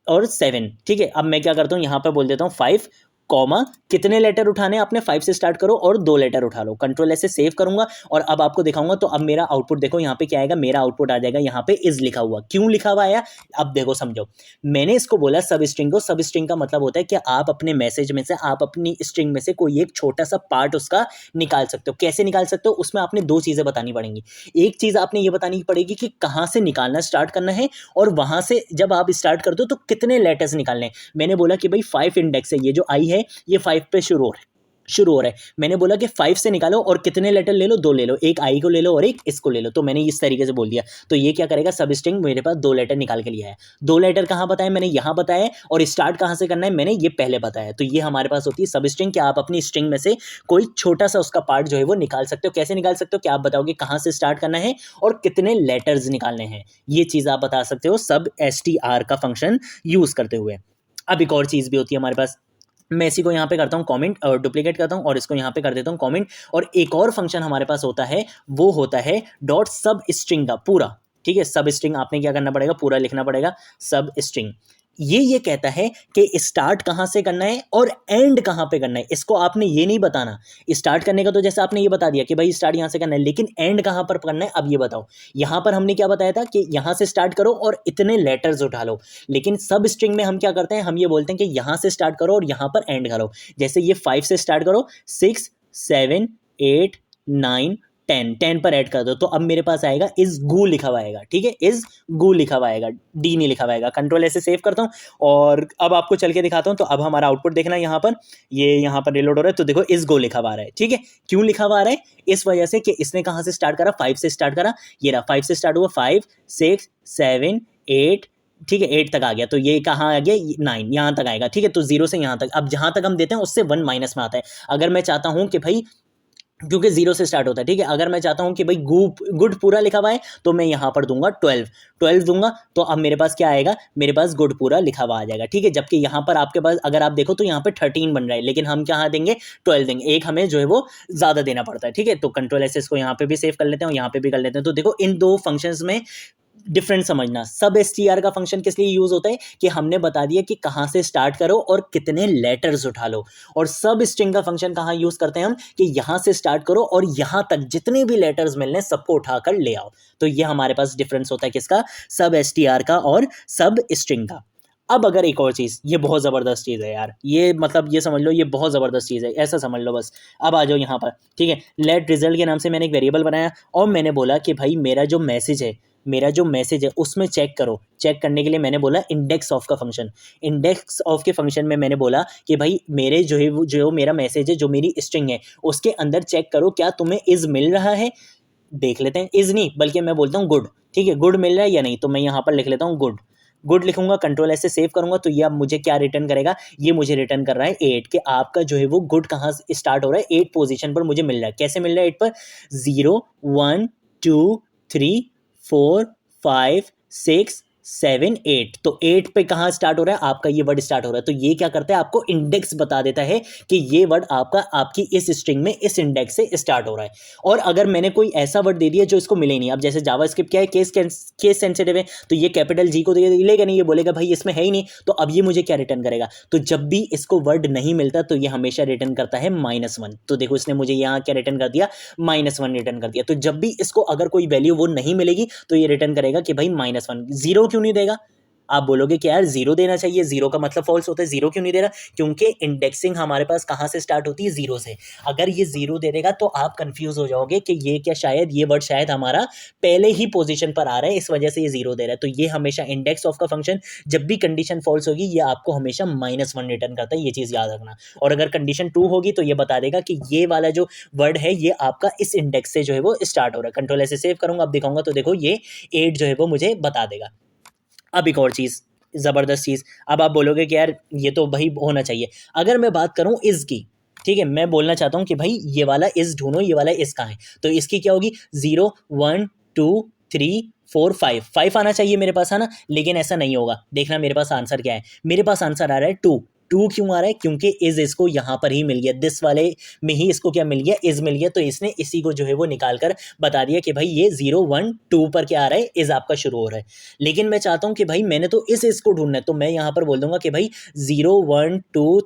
और 7। ठीक है, अब मैं क्या करता हूँ, यहाँ पर बोल देता हूँ 5 कॉमा, कितने लेटर उठाने आपने, 5 से स्टार्ट करो और 2 लेटर उठा लो। कंट्रोल ऐसे सेव करूंगा और अब आपको दिखाऊंगा। तो अब मेरा आउटपुट देखो, यहाँ पे क्या आएगा, मेरा आउटपुट आ जाएगा यहाँ पे इज लिखा हुआ। क्यों लिखा हुआ आया, अब देखो समझो। मैंने इसको बोला सब स्ट्रिंग को, सब स्ट्रिंग का मतलब होता है कि आप अपने मैसेज में से, आप अपनी स्ट्रिंग में से कोई एक छोटा सा पार्ट उसका निकाल सकते हो। कैसे निकाल सकते हो, उसमें आपने 2 चीजें बतानी पड़ेंगी। एक चीज आपने ये बतानी पड़ेगी कि कहाँ से निकालना स्टार्ट करना है, और वहां से जब आप स्टार्ट कर दो तो कितने लेटर्स निकालने हैं। मैंने बोला कि भाई 5 इंडेक्स है, ये जो आई है ये 5 पे शुरू हो रहा है। मैंने बोला कि 5 से निकालो और कितने लेटर ले लो, 2 ले लो, एक आई को ले लो और एक इसको ले लो। तो मैंने इस तरीके से बोल दिया। तो ये क्या करेगा, सब स्ट्रिंग मेरे पास 2 लेटर निकाल के लिया है। 2 लेटर कहाँ बताया, मैंने यहाँ बताया, और स्टार्ट कहाँ से करना है मैंने ये पहले बताया। तो ये हमारे पास होती है सब स्ट्रिंग। क्या आप अपनी स्ट्रिंग में से कोई छोटा सा उसका पार्ट जो है वो निकाल सकते हो। कैसे निकाल सकते हो, क्या आप बताओगे कहाँ से स्टार्ट करना है और कितने लेटर्स निकालने हैं, ये चीज़ आप बता सकते हो सब str का फंक्शन यूज करते हुए। अब एक और चीज़ भी होती है हमारे पास, मैं इसी को यहाँ पे करता हूँ कमेंट और डुप्लीकेट करता हूँ और इसको यहाँ पे कर देता हूँ कमेंट। और एक और फंक्शन हमारे पास होता है, वो होता है डॉट सब स्ट्रिंग का पूरा। ठीक है, सब स्ट्रिंग आपने क्या करना पड़ेगा, पूरा लिखना पड़ेगा सब स्ट्रिंग। ये कहता है कि स्टार्ट कहाँ से करना है और एंड कहाँ पे करना है, इसको आपने ये नहीं बताना। स्टार्ट करने का तो जैसे आपने ये बता दिया कि भाई स्टार्ट यहाँ से करना है, लेकिन एंड कहाँ पर करना है अब ये बताओ। यहाँ पर हमने क्या बताया था कि यहाँ से स्टार्ट करो और इतने लेटर्स उठा लो, लेकिन सब स्ट्रिंग में हम क्या करते हैं, हम ये बोलते हैं कि यहाँ से स्टार्ट करो और यहाँ पर एंड करो। जैसे ये 5 से स्टार्ट करो, 6 7 8 9 10 पर ऐड कर दो, तो अब मेरे पास आएगा इज गू लिखा हुआ आएगा, ठीक है, इज गू लिखा हुआ आएगा, डी नहीं लिखा हुआ आएगा। कंट्रोल ऐसे सेव करता हूँ और अब आपको चल के दिखाता हूँ। तो अब हमारा आउटपुट देखना यहाँ पर, ये यहाँ पर रिलोड हो रहा है, तो देखो इज गो लिखा हुआ आ रहा है, ठीक है। क्यों लिखा हुआ आ रहा है, इस वजह से कि इसने कहाँ से स्टार्ट करा, 5 से स्टार्ट करा, ये रहा 5 से स्टार्ट हुआ, 5 6 7 8, ठीक है, 8 तक आ गया, तो ये कहाँ आ गया, 9 यहाँ तक आएगा, ठीक है। तो 0 से यहाँ तक, अब जहाँ तक हम देते हैं उससे 1 माइनस में आता है। अगर मैं चाहता हूँ कि भाई, क्योंकि 0 से स्टार्ट होता है, ठीक है, अगर मैं चाहता हूँ कि भाई गुड पूरा लिखा हुआ है तो मैं यहाँ पर दूंगा 12 दूंगा, तो अब मेरे पास क्या आएगा, मेरे पास गुड पूरा लिखा हुआ आ जाएगा, ठीक है। जबकि यहाँ पर आपके पास अगर आप देखो तो यहाँ पे 13 बन रहा है, लेकिन हम क्या देंगे, 12 देंगे, एक हमें जो है वो ज़्यादा देना पड़ता है, ठीक है। तो कंट्रोल एस इसको यहाँ पे भी सेव कर लेते हैं और यहाँ पे भी कर लेते हैं। तो देखो इन दो फंक्शंस में डिफरेंट समझना। सब str का फंक्शन किस लिए यूज होता है कि हमने बता दिया कि कहाँ से स्टार्ट करो और कितने लेटर्स उठा लो, और सब स्ट्रिंग का फंक्शन कहाँ यूज करते हैं हम, कि यहाँ से स्टार्ट करो और यहाँ तक जितने भी लेटर्स मिलने सबको उठाकर ले आओ। तो ये हमारे पास डिफरेंस होता है किसका, सब str का और सब स्ट्रिंग का। अब अगर एक और चीज़, ये बहुत ज़बरदस्त चीज़ है यार, ये मतलब ये समझ लो ये बहुत ज़बरदस्त चीज़ है, ऐसा समझ लो बस। अब आ जाओ यहाँ पर, ठीक है, लेट रिजल्ट के नाम से मैंने एक वेरिएबल बनाया और मैंने बोला कि भाई मेरा जो मैसेज है उसमें चेक करो। चेक करने के लिए मैंने बोला इंडेक्स ऑफ का फंक्शन, इंडेक्स ऑफ के फंक्शन में मैंने बोला कि भाई मेरे जो मेरा मैसेज है, जो मेरी स्ट्रिंग है, उसके अंदर चेक करो क्या तुम्हें इज मिल रहा है। देख लेते हैं, इज नहीं बल्कि मैं बोलता हूँ गुड, ठीक है, गुड मिल रहा है या नहीं, तो मैं यहाँ पर लिख लेता हूँ गुड लिखूंगा, कंट्रोल ऐसे सेव करूंगा, तो ये अब मुझे क्या रिटर्न करेगा, ये मुझे रिटर्न कर रहा है 8, कि आपका जो है वो गुड कहाँ स्टार्ट हो रहा है, 8 पोजीशन पर मुझे मिल रहा है। कैसे मिल रहा है 8 पर, 0 1 2 3 4 5 6 7 8, तो 8 पे कहाँ स्टार्ट हो रहा है, आपका ये वर्ड स्टार्ट हो रहा है। तो ये क्या करता है, आपको इंडेक्स बता देता है कि ये वर्ड आपकी इस स्ट्रिंग में इस इंडेक्स से स्टार्ट हो रहा है। और अगर मैंने कोई ऐसा वर्ड दे दिया जो इसको मिले नहीं, अब जैसे जावास्क्रिप्ट क्या है, केस सेंसिटिव है, तो ये कैपिटल जी को लेगा नहीं, ये बोलेगा भाई इसमें है ही नहीं, तो अब ये मुझे क्या रिटर्न करेगा, तो जब भी इसको वर्ड नहीं मिलता तो ये हमेशा रिटर्न करता है -1। तो देखो इसने मुझे यहाँ क्या रिटर्न कर दिया, -1 रिटर्न कर दिया। तो जब भी इसको अगर कोई वैल्यू वो नहीं मिलेगी तो ये रिटर्न करेगा कि भाई -1। जीरो क्यों नहीं देगा, आप बोलोगे कि यार जीरो देना चाहिए, जीरो का मतलब फॉल्स होता है, जीरो क्यों नहीं दे रहा, क्योंकि इंडेक्सिंग हमारे पास कहाँ से स्टार्ट होती है, जीरो से। अगर ये जीरो दे देगा तो आप कंफ्यूज हो जाओगे कि ये क्या, शायद ये वर्ड शायद हमारा पहले ही पोजीशन पर आ रहा है, इस वजह से ये जीरो दे रहा है। तो ये हमेशा इंडेक्स ऑफ का फंक्शन, जब भी कंडीशन फॉल्स होगी ये आपको हमेशा -1 रिटर्न करता है, ये चीज़ याद रखना। और अगर कंडीशन 2 होगी तो ये बता देगा कि ये वाला जो वर्ड है ये आपका इस इंडेक्स से जो है वो स्टार्ट हो रहा है। कंट्रोल ऐसे सेव करूंगा, अब दिखाऊंगा, तो देखो ये 8 जो है वो मुझे बता देगा। अब एक और चीज़, ज़बरदस्त चीज़, अब आप बोलोगे कि यार ये तो भाई होना चाहिए। अगर मैं बात करूं इज़ की, ठीक है, मैं बोलना चाहता हूं कि भाई ये वाला इज़ ढूंढो, ये वाला इज़ कहाँ है, तो इसकी क्या होगी, 0 1 2 3 4 5 आना चाहिए मेरे पास, है ना, लेकिन ऐसा नहीं होगा। देखना मेरे पास आंसर क्या है, मेरे पास आंसर आ रहा है 2। क्यों आ रहा है, क्योंकि इज इसको यहाँ पर ही मिल गया, दिस वाले में ही इसको क्या मिल गया, इज मिल गया, तो इसने इसी को जो है वो निकाल कर बता दिया कि भाई ये 0 1 2 पर क्या आ रहा है, इज आपका शुरू हो रहा है। लेकिन मैं चाहता हूँ कि भाई मैंने तो इस इसको ढूंढना है, तो मैं यहाँ पर बोल दूंगा कि भाई 0 1 2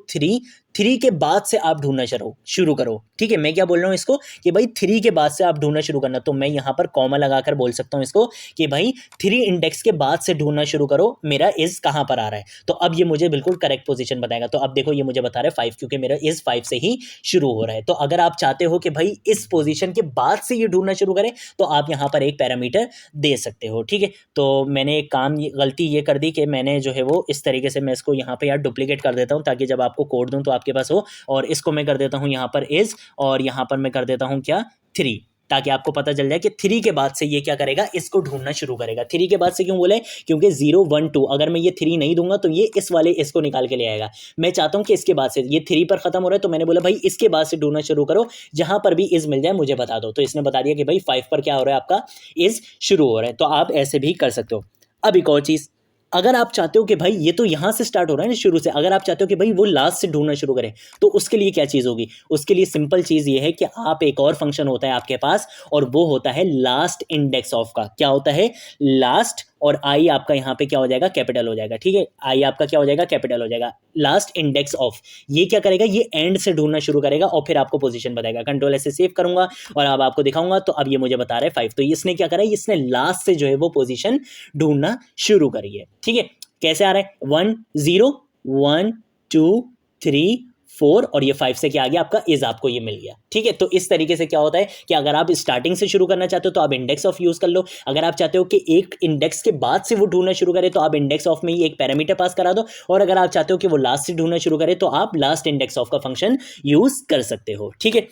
3 के बाद से आप ढूंढना शुरू करो, ठीक है। मैं क्या बोल रहा हूँ इसको कि भाई 3 के बाद से आप ढूंढना शुरू करना, तो मैं यहाँ पर कॉमा लगाकर बोल सकता हूँ इसको कि भाई 3 इंडेक्स के बाद से ढूंढना शुरू करो, मेरा इज कहाँ पर आ रहा है। तो अब ये मुझे बिल्कुल करेक्ट पोजीशन बताएगा। तो अब देखो ये मुझे बता रहा है 5, क्योंकि मेरा इज 5 से ही शुरू हो रहा है। तो अगर आप चाहते हो कि भाई इस पोजीशन के बाद से ये ढूंढना शुरू करें तो आप यहाँ पर एक पैरामीटर दे सकते हो, ठीक है। तो मैंने एक गलती ये कर दी कि मैंने जो है वो इस तरीके से, मैं इसको यहाँ पे यार डुप्लीकेट कर देता हूँ ताकि जब आपको कोड दूँ तो आपके पास हो, और इसको मैं कर देता हूँ यहाँ पर इज, और यहाँ पर मैं कर देता हूँ क्या 3, ताकि आपको पता चल जाए कि 3 के बाद से ये क्या करेगा, इसको ढूंढना शुरू करेगा। 3 के बाद से क्यों बोले, क्योंकि 0 1 2, अगर मैं ये 3 नहीं दूंगा तो ये इस वाले इसको निकाल के ले आएगा। मैं चाहता हूं कि इसके बाद से, ये 3 पर खत्म हो रहा है, तो मैंने बोला भाई इसके बाद से ढूंढना शुरू करो, जहां पर भी इज मिल जाए मुझे बता दो। तो इसने बता दिया कि भाई 5 पर क्या हो रहा है, आपका इज शुरू हो रहा है। तो आप ऐसे भी कर सकते हो। अब एक और चीज, अगर आप चाहते हो कि भाई ये तो यहाँ से स्टार्ट हो रहा है ना शुरू से, अगर आप चाहते हो कि भाई वो लास्ट से ढूंढना शुरू करें, तो उसके लिए क्या चीज़ होगी, उसके लिए सिंपल चीज़ ये है कि आप एक और फंक्शन होता है आपके पास, और वो होता है लास्ट इंडेक्स ऑफ का। क्या होता है, लास्ट और आई आपका यहाँ पे क्या हो जाएगा, कैपिटल हो जाएगा, ठीक है, आई आपका क्या हो जाएगा, कैपिटल हो जाएगा। लास्ट इंडेक्स ऑफ, ये क्या करेगा, ये एंड से ढूंढना शुरू करेगा और फिर आपको पोजीशन बताएगा। कंट्रोल ऐसे सेव करूंगा और अब आपको दिखाऊंगा, तो अब ये मुझे बता रहा है 5, तो इसने क्या करा है, इसने लास्ट से जो है वो पोजीशन ढूंढना शुरू करी है, ठीक है। कैसे आ रहा है, 1 0 1 2 3 4 और ये 5 से क्या आ गया आपका, इज आपको ये मिल गया, ठीक है। तो इस तरीके से क्या होता है कि अगर आप स्टार्टिंग से शुरू करना चाहते हो तो आप इंडेक्स ऑफ यूज कर लो, अगर आप चाहते हो कि एक इंडेक्स के बाद से वो ढूंढना शुरू करे तो आप इंडेक्स ऑफ में ही एक पैरामीटर पास करा दो, और अगर आप चाहते हो कि वो लास्ट से ढूंढना शुरू करे तो आप लास्ट इंडेक्स ऑफ का फंक्शन यूज कर सकते हो, ठीक है।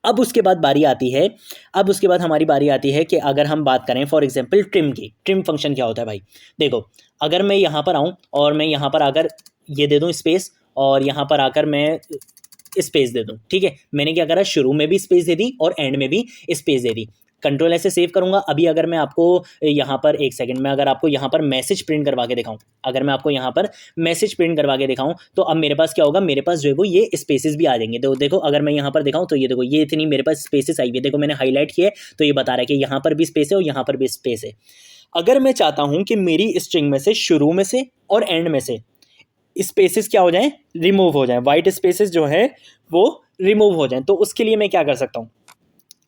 अब उसके बाद बारी आती है, अब उसके बाद हमारी बारी आती है कि अगर हम बात करें फॉर एग्जांपल ट्रिम की, ट्रिम फंक्शन क्या होता है भाई, देखो अगर मैं यहाँ पर आऊँ और मैं यहाँ पर आकर ये दे दूँ स्पेस और यहाँ पर आकर मैं स्पेस दे दूँ, ठीक है, मैंने क्या करा, शुरू में भी स्पेस दे दी और एंड में भी स्पेस दे दी। कंट्रोल ऐसे सेव करूंगा। अभी अगर मैं आपको यहाँ पर एक सेकंड में अगर आपको यहाँ पर मैसेज प्रिंट करवा के दिखाऊं, अगर मैं आपको यहाँ पर मैसेज प्रिंट करवा के दिखाऊं तो अब मेरे पास क्या होगा, मेरे पास जो है वो ये स्पेसेस भी आ जाएंगे। तो देखो अगर मैं यहाँ पर दिखाऊं तो ये देखो ये इतनी मेरे पास स्पेसेस आई हुई है, देखो मैंने हाईलाइट किया है तो ये बता रहा है कि यहाँ पर भी स्पेस है और यहाँ पर भी स्पेस है। अगर मैं चाहता हूँ कि मेरी स्ट्रिंग में से शुरू में से और एंड में से स्पेसेस क्या हो जाएं, रिमूव हो जाएं, वाइट स्पेसेस जो है वो रिमूव हो जाएं, तो उसके लिए मैं क्या कर सकता हूँ,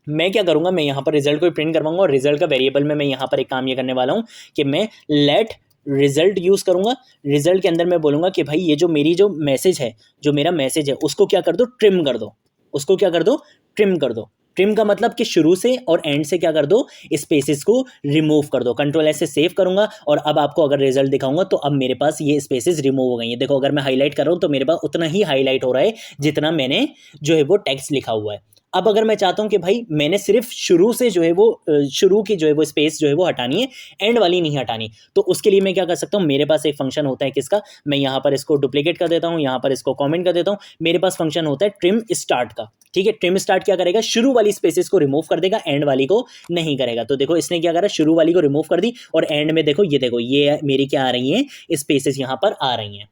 मैं क्या करूंगा, मैं यहाँ पर रिजल्ट को प्रिंट करवाऊंगा और रिजल्ट का वेरिएबल में मैं यहाँ पर एक काम ये करने वाला हूँ कि मैं लेट रिजल्ट यूज करूंगा। रिजल्ट के अंदर मैं बोलूंगा कि भाई ये जो मेरी जो मैसेज है, जो मेरा मैसेज है उसको क्या कर दो, ट्रिम कर दो, उसको क्या कर दो, ट्रिम कर दो। ट्रिम का मतलब कि शुरू से और एंड से क्या कर दो, स्पेसेस को रिमूव कर दो। कंट्रोल ऐसे सेव करूंगा और अब आपको अगर रिजल्ट दिखाऊंगा तो अब मेरे पास ये स्पेसेस रिमूव हो गई हैं। देखो अगर मैं हाईलाइट कर रहा हूं तो मेरे पास उतना ही हाईलाइट हो रहा है जितना मैंने जो है वो टेक्स्ट लिखा हुआ है। अब अगर मैं चाहता हूं कि भाई मैंने सिर्फ शुरू से जो है वो शुरू की जो है वो स्पेस जो है वो हटानी है, एंड वाली नहीं हटानी, तो उसके लिए मैं क्या कर सकता हूं, मेरे पास एक फंक्शन होता है किसका, मैं यहाँ पर इसको डुप्लीकेट कर देता हूं, यहाँ पर इसको कमेंट कर देता हूं। मेरे पास फंक्शन होता है ट्रिम स्टार्ट का, ठीक है। ट्रिम स्टार्ट क्या करेगा, शुरू वाली स्पेसेस को रिमूव कर देगा, एंड वाली को नहीं करेगा। तो देखो इसने क्या करा, शुरू वाली को रिमूव कर दी और एंड में देखो ये मेरी क्या आ रही है, स्पेसेस यहाँ पर आ रही हैं।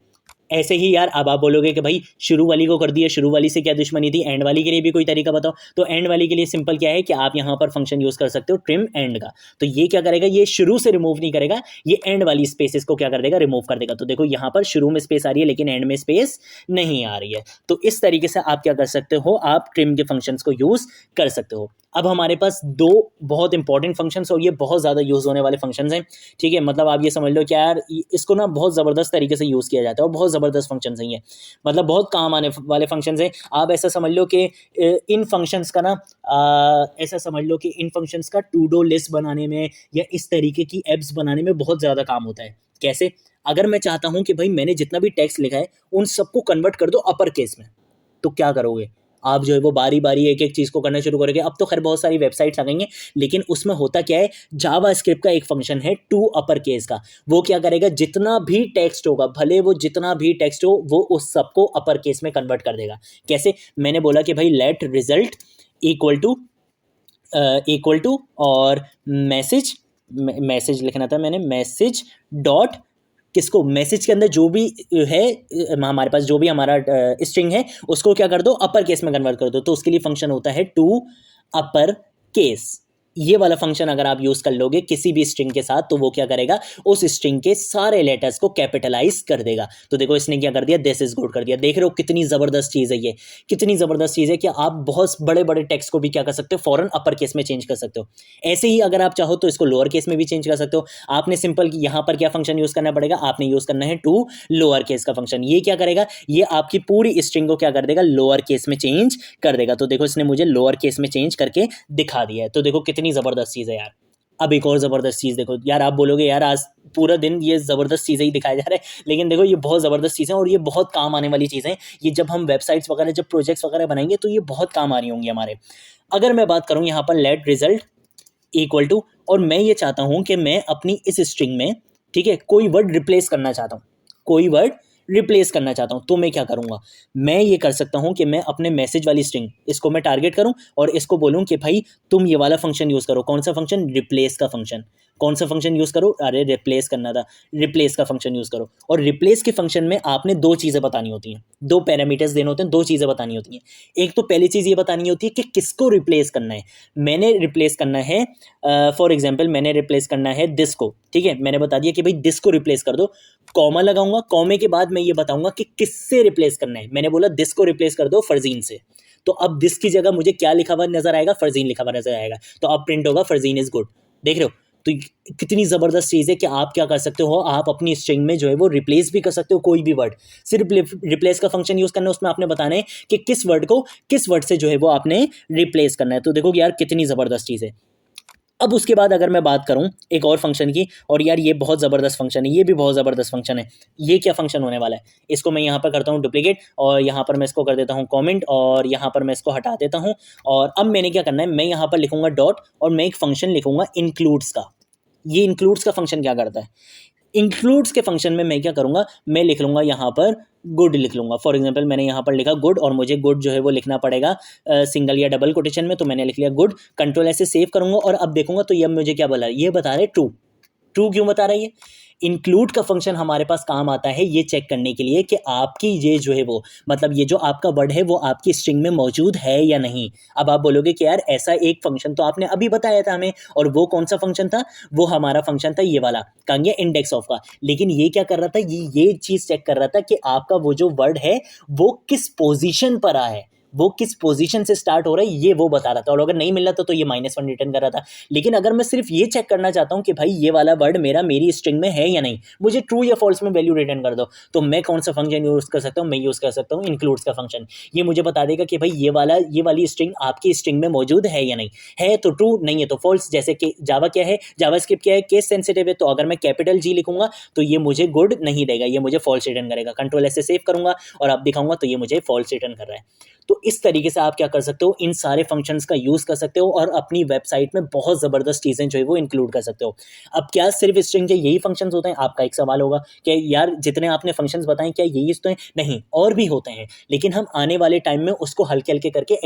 ऐसे ही यार अब आप बोलोगे कि भाई शुरू वाली को कर दिया, शुरू वाली से क्या दुश्मनी थी, एंड वाली के लिए भी कोई तरीका बताओ। तो एंड वाली के लिए सिंपल क्या है कि आप यहाँ पर फंक्शन यूज कर सकते हो ट्रिम एंड का। तो ये क्या करेगा, ये शुरू से रिमूव नहीं करेगा, ये एंड वाली स्पेसेस को क्या कर देगा, रिमूव कर देगा। तो देखो यहाँ पर शुरू में स्पेस आ रही है लेकिन एंड में स्पेस नहीं आ रही है। तो इस तरीके से आप क्या कर सकते हो, आप ट्रिम के फंक्शंस को यूज कर सकते हो। अब हमारे पास दो बहुत इंपॉर्टेंट फंक्शंस और ये बहुत ज़्यादा यूज होने वाले फंक्शंस हैं, ठीक है। मतलब आप ये समझ लो कि यार इसको ना बहुत ज़बरदस्त तरीके से यूज़ किया जाता है और बहुत ज़बरदस्त फंक्शंस हैं ये, मतलब बहुत काम आने वाले फंक्शंस हैं। आप ऐसा समझ लो कि इन फंक्शंस का ना ऐसा समझ लो कि इन फंक्शंस का टू डू लिस्ट बनाने में या इस तरीके की एप्स बनाने में बहुत ज़्यादा काम होता है। कैसे, अगर मैं चाहता हूँ कि भाई मैंने जितना भी टेक्स्ट लिखा है उन सबको कन्वर्ट कर दो अपर केस में, तो क्या करोगे आप, जो है वो बारी बारी एक एक चीज़ को करना शुरू करोगे। अब तो खैर बहुत सारी वेबसाइट्स आ गई हैं, लेकिन उसमें होता क्या है, जावा स्क्रिप्ट का एक फंक्शन है टू अपर केस का, वो क्या करेगा, जितना भी टेक्स्ट होगा, भले वो जितना भी टेक्स्ट हो, वो उस सबको अपर केस में कन्वर्ट कर देगा। कैसे, मैंने बोला कि भाई लेट रिजल्ट इक्वल टू और मैसेज लिखना था मैंने, मैसेज डॉट किसको, मैसेज के अंदर जो भी है हमारे पास, जो भी हमारा स्ट्रिंग है उसको क्या कर दो, अपर केस में कन्वर्ट कर दो। तो उसके लिए फंक्शन होता है टू अपर केस। ये वाला फंक्शन अगर आप यूज कर लोगे किसी भी स्ट्रिंग के साथ तो वो क्या करेगा, उस स्ट्रिंग के सारे लेटर्स को कैपिटलाइज कर देगा। तो देखो इसने क्या कर दिया, दिस इज गुड कर दिया। देख रहे हो कितनी जबरदस्त चीज है ये, कितनी जबरदस्त चीज है कि आप बहुत बड़े बड़े टेक्स्ट को भी क्या कर सकते हो, फौरन अपर केस में चेंज कर सकते हो। ऐसे ही अगर आप चाहो तो इसको लोअर केस में भी चेंज कर सकते हो। आपने सिंपल यहाँ पर क्या फंक्शन यूज करना पड़ेगा, आपने यूज करना है टू लोअर केस का फंक्शन। ये क्या करेगा, ये आपकी पूरी स्ट्रिंग को क्या कर देगा, लोअर केस में चेंज कर देगा। तो देखो इसने मुझे लोअर केस में चेंज करके दिखा दिया है। तो देखो कितनी जबरदस्त चीज है यार। अब एक और जबरदस्त चीज देखो यार, आप बोलोगे यार आज पूरा दिन ये जबरदस्त चीजें ही दिखाए जा रहे हैं, लेकिन देखो ये बहुत जबरदस्त चीजें और ये बहुत काम आने वाली चीजें हैं। ये जब हम वेबसाइट्स वगैरह, जब प्रोजेक्ट्स वगैरह बनाएंगे तो ये बहुत काम आ रही होंगी हमारे। अगर मैं बात करूं यहाँ पर लेट रिजल्ट इक्वल टू, और मैं ये चाहता हूं कि मैं अपनी इस स्ट्रिंग में, ठीक है, कोई वर्ड रिप्लेस करना चाहता हूं, कोई वर्ड रिप्लेस करना चाहता हूं, तो मैं क्या करूंगा, मैं ये कर सकता हूं कि मैं अपने मैसेज वाली स्ट्रिंग इसको मैं टारगेट करूं और इसको बोलूं कि भाई तुम ये वाला फंक्शन यूज करो। कौन सा फंक्शन, रिप्लेस का फंक्शन। कौन सा फंक्शन यूज़ करो, अरे रिप्लेस करना था, रिप्लेस का फंक्शन यूज़ करो। और रिप्लेस के फंक्शन में आपने दो चीज़ें बतानी होती हैं, दो पैरामीटर्स देने होते हैं, दो चीज़ें बतानी होती हैं। एक तो पहली चीज़ ये बतानी होती है कि किसको रिप्लेस करना है। मैंने रिप्लेस करना है, फॉर एग्जाम्पल मैंने रिप्लेस करना है दिस को, ठीक है, मैंने बता दिया कि भाई दिस को रिप्लेस कर दो, कॉमा लगाऊंगा, कॉमे के बाद मैं ये बताऊंगा कि किससे रिप्लेस करना है। मैंने बोला दिस को रिप्लेस कर दो फरजीन से, तो अब दिस की जगह मुझे क्या लिखा हुआ नजर आएगा, फरजीन लिखा हुआ नजर आएगा, तो अब प्रिंट होगा फरजीन इज गुड। देख रहे हो, तो कितनी ज़बरदस्त चीज़ है कि आप क्या कर सकते हो, आप अपनी स्ट्रिंग में जो है वो रिप्लेस भी कर सकते हो कोई भी वर्ड। सिर्फ रिप्लेस का फंक्शन यूज़ करना है, उसमें आपने बताना है कि किस वर्ड को किस वर्ड से जो है वो आपने रिप्लेस करना है। तो देखो यार कितनी ज़बरदस्त चीज़ है। अब उसके बाद अगर मैं बात करूं एक और फंक्शन की, और यार ये बहुत ज़बरदस्त फंक्शन है, ये भी बहुत ज़बरदस्त फंक्शन है। ये क्या फंक्शन होने वाला है, इसको मैं यहाँ पर करता हूँ डुप्लीकेट, और यहाँ पर मैं इसको कर देता हूँ कमेंट, और यहाँ पर मैं इसको हटा देता हूँ। और अब मैंने क्या करना है, मैं यहाँ पर लिखूंगा डॉट, और मैं एक फंक्शन लिखूंगा इंक्लूड्स का। ये इंक्लूड्स का फंक्शन क्या करता है, इंक्लूड्स के फंक्शन में मैं क्या करूंगा, मैं लिख लूंगा यहाँ पर गुड लिख लूंगा। फॉर एग्जांपल मैंने यहाँ पर लिखा गुड, और मुझे गुड जो है वो लिखना पड़ेगा सिंगल या डबल कोटेशन में, तो मैंने लिख लिया गुड। कंट्रोल ऐसे सेव करूंगा और अब देखूंगा तो ये मुझे क्या बोला है, ये बता रहे ट्रू। ट्रू क्यों बता रहा है ये, इंक्लूड का फंक्शन हमारे पास काम आता है ये चेक करने के लिए कि आपकी ये जो है वो, मतलब ये जो आपका वर्ड है वो आपकी स्ट्रिंग में मौजूद है या नहीं। अब आप बोलोगे कि यार ऐसा एक फंक्शन तो आपने अभी बताया था हमें, और वो कौन सा फंक्शन था, वो हमारा फंक्शन था ये वाला, कहा गया इंडेक्स ऑफ का। लेकिन ये क्या कर रहा था, ये चीज़ चेक कर रहा था कि आपका वो जो वर्ड है वो किस पोजिशन पर आया है, वो किस पोजीशन से स्टार्ट हो रहा है, ये वो बता रहा था। और अगर नहीं मिल रहा था तो ये -1 रिटर्न कर रहा था। लेकिन अगर मैं सिर्फ ये चेक करना चाहता हूं कि भाई ये वाला वर्ड मेरी स्ट्रिंग में है या नहीं, मुझे ट्रू या फॉल्स में वैल्यू रिटर्न कर दो, तो मैं कौन सा फंक्शन यूज कर सकता हूं, मैं यूज कर सकता हूं इंक्लूड्स का फंक्शन। ये मुझे बता देगा कि भाई ये वाली स्ट्रिंग आपकी स्ट्रिंग में मौजूद है या नहीं, है तो ट्रू, नहीं है तो फॉल्स। जैसे कि जावा क्या है, जावास्क्रिप्ट क्या है, केस सेंसिटिव है, तो अगर मैं कैपिटल जी लिखूंगा तो ये मुझे गुड नहीं देगा, ये मुझे फॉल्स रिटर्न करेगा। कंट्रोल ऐसे सेव करूंगा और अब दिखाऊंगा तो ये मुझे फॉल्स रिटर्न कर रहा है। तो इस तरीके से आप क्या कर सकते हो, इन सारे फंक्शंस का यूज कर सकते हो और अपनी वेबसाइट में बहुत जबरदस्त चीजें जो है वो इंक्लूड कर सकते हो। अब क्या सिर्फ स्ट्रिंग के यही फंक्शंस होते हैं, आपका एक सवाल होगा कि यार जितने आपने फंक्शंस बताए क्या यही तो हैं, नहीं और भी होते हैं, लेकिन हम आने वाले टाइम में उसको हल्के हल्के करके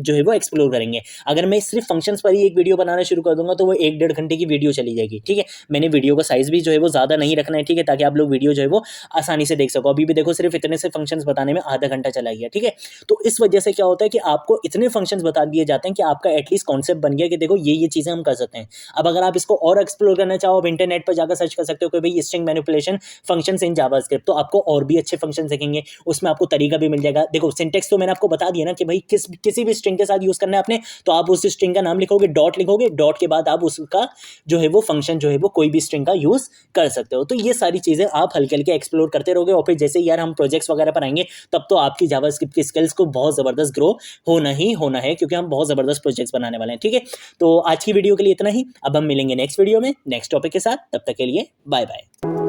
जो है वो एक्सप्लोर करेंगे। अगर मैं सिर्फ फंक्शंस पर ही एक वीडियो बनाना शुरू कर दूंगा तो वो 1-1.5 घंटे की वीडियो चली जाएगी, ठीक है। मैंने वीडियो का साइज भी जो है वो ज्यादा नहीं रखना है, ठीक है, ताकि आप लोग वीडियो जो है वो आसानी से देख सको। अभी भी देखो सिर्फ इतने से फंक्शंस बताने में आधा घंटा चला गया, ठीक है। तो इस वजह से क्या होता है कि आपको इतने फंक्शंस बता दिए जाते हैं कि आपका एटलीस्ट कॉन्सेप्ट बन गया कि देखो ये चीजें हम कर सकते हैं। अब अगर आप इसको और एक्सप्लोर करना चाहो, आप इंटरनेट पर जाकर सर्च कर सकते हो कि भाई string manipulation functions in JavaScript, तो आपको और भी अच्छे फंक्शन दिखेंगे, उसमें आपको तरीका भी मिल जाएगा। देखो सिंटेक्स तो मैंने आपको बता दिया ना कि भाई किसी भी स्ट्रिंग के साथ यूज करना है आपने, तो आप उस स्ट्रिंग का नाम लिखोगे, डॉट लिखोगे, डॉट के बाद आप उसका जो है वो फंक्शन जो है वो कोई भी स्ट्रिंग का यूज कर सकते हो। तो ये सारी चीजें आप हल्के हल्के एक्सप्लोर करते रहोगे, और फिर जैसे यार हम प्रोजेक्ट्स वगैरह पर आएंगे तब तो आपकी जावास्क्रिप्ट की स्किल्स को बहुत जबरदस्त ग्रो होना ही होना है, क्योंकि हम बहुत जबरदस्त प्रोजेक्ट्स बनाने वाले हैं, ठीक है। तो आज की वीडियो के लिए इतना ही, अब हम मिलेंगे नेक्स्ट वीडियो में नेक्स्ट टॉपिक के साथ, तब तक के लिए बाय बाय।